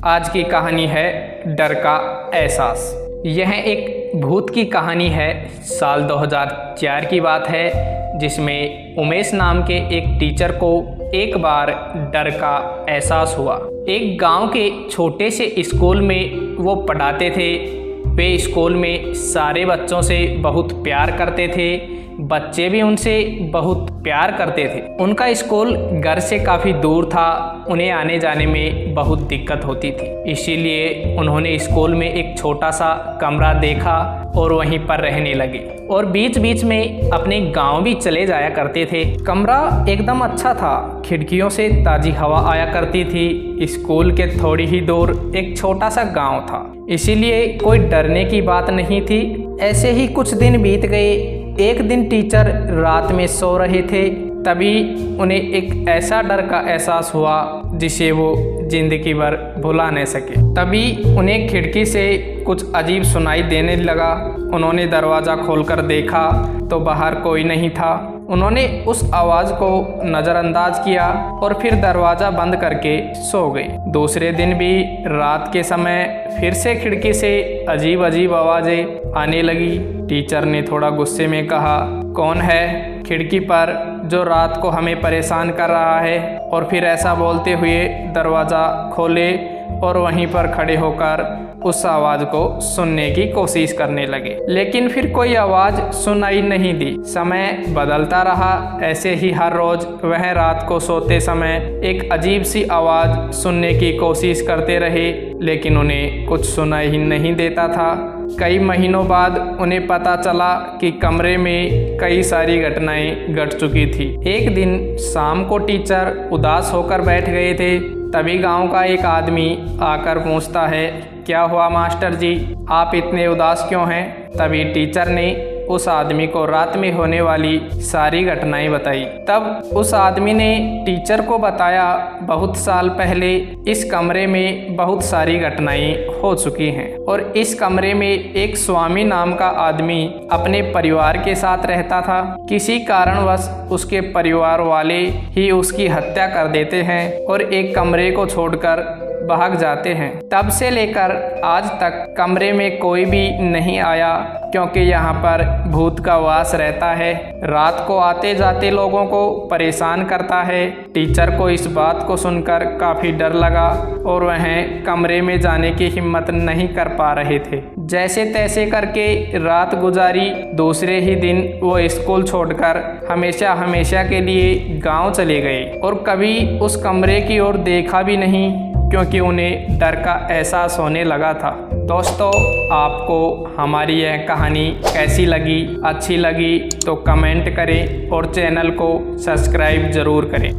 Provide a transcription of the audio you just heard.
आज की कहानी है डर का एहसास। यह एक भूत की कहानी है। साल 2004 की बात है, जिसमें उमेश नाम के एक टीचर को एक बार डर का एहसास हुआ। एक गांव के छोटे से स्कूल में वो पढ़ाते थे। वे स्कूल में सारे बच्चों से बहुत प्यार करते थे, बच्चे भी उनसे बहुत प्यार करते थे। उनका स्कूल घर से काफ़ी दूर था, उन्हें आने जाने में बहुत दिक्कत होती थी। इसीलिए उन्होंने स्कूल में एक छोटा सा कमरा देखा और वहीं पर रहने लगे और बीच बीच में अपने गांव भी चले जाया करते थे। कमरा एकदम अच्छा था, खिड़कियों से ताज़ी हवा आया करती थी। स्कूल के थोड़ी ही दूर एक छोटा सा गांव था, इसीलिए कोई डरने की बात नहीं थी। ऐसे ही कुछ दिन बीत गए। एक दिन टीचर रात में सो रहे थे, तभी उन्हें एक ऐसा डर का एहसास हुआ जिसे वो जिंदगी भर भुला नहीं सके। तभी उन्हें खिड़की से कुछ अजीब सुनाई देने लगा। उन्होंने दरवाज़ा खोलकर देखा तो बाहर कोई नहीं था। उन्होंने उस आवाज़ को नज़रअंदाज किया और फिर दरवाज़ा बंद करके सो गए। दूसरे दिन भी रात के समय फिर से खिड़की से अजीब अजीब आवाज़ें आने लगी। टीचर ने थोड़ा गुस्से में कहा, कौन है खिड़की पर जो रात को हमें परेशान कर रहा है? और फिर ऐसा बोलते हुए दरवाज़ा खोले और वहीं पर खड़े होकर उस आवाज़ को सुनने की कोशिश करने लगे, लेकिन फिर कोई आवाज़ सुनाई नहीं दी। समय बदलता रहा। ऐसे ही हर रोज़ वह रात को सोते समय एक अजीब सी आवाज़ सुनने की कोशिश करते रहे, लेकिन उन्हें कुछ सुनाई ही नहीं देता था। कई महीनों बाद उन्हें पता चला कि कमरे में कई सारी घटनाएं घट चुकी थी। एक दिन शाम को टीचर उदास होकर बैठ गए थे, तभी गांव का एक आदमी आकर पूछता है, क्या हुआ मास्टर जी, आप इतने उदास क्यों हैं? तभी टीचर ने उस आदमी को रात में होने वाली सारी घटनाएं बताई। तब उस आदमी ने टीचर को बताया, बहुत साल पहले इस कमरे में बहुत सारी घटनाएं हो चुकी हैं और इस कमरे में एक स्वामी नाम का आदमी अपने परिवार के साथ रहता था। किसी कारणवश उसके परिवार वाले ही उसकी हत्या कर देते हैं और एक कमरे को छोड़कर भाग जाते हैं। तब से लेकर आज तक कमरे में कोई भी नहीं आया, क्योंकि यहाँ पर भूत का वास रहता है। रात को आते जाते लोगों को परेशान करता है। टीचर को इस बात को सुनकर काफ़ी डर लगा और वह कमरे में जाने की हिम्मत नहीं कर पा रहे थे। जैसे तैसे करके रात गुजारी। दूसरे ही दिन वो स्कूल छोड़कर हमेशा हमेशा के लिए गांव चले गए और कभी उस कमरे की ओर देखा भी नहीं, क्योंकि उन्हें डर का एहसास होने लगा था। दोस्तों, आपको हमारी यह कहानी कैसी लगी? अच्छी लगी तो कमेंट करें और चैनल को सब्सक्राइब ज़रूर करें।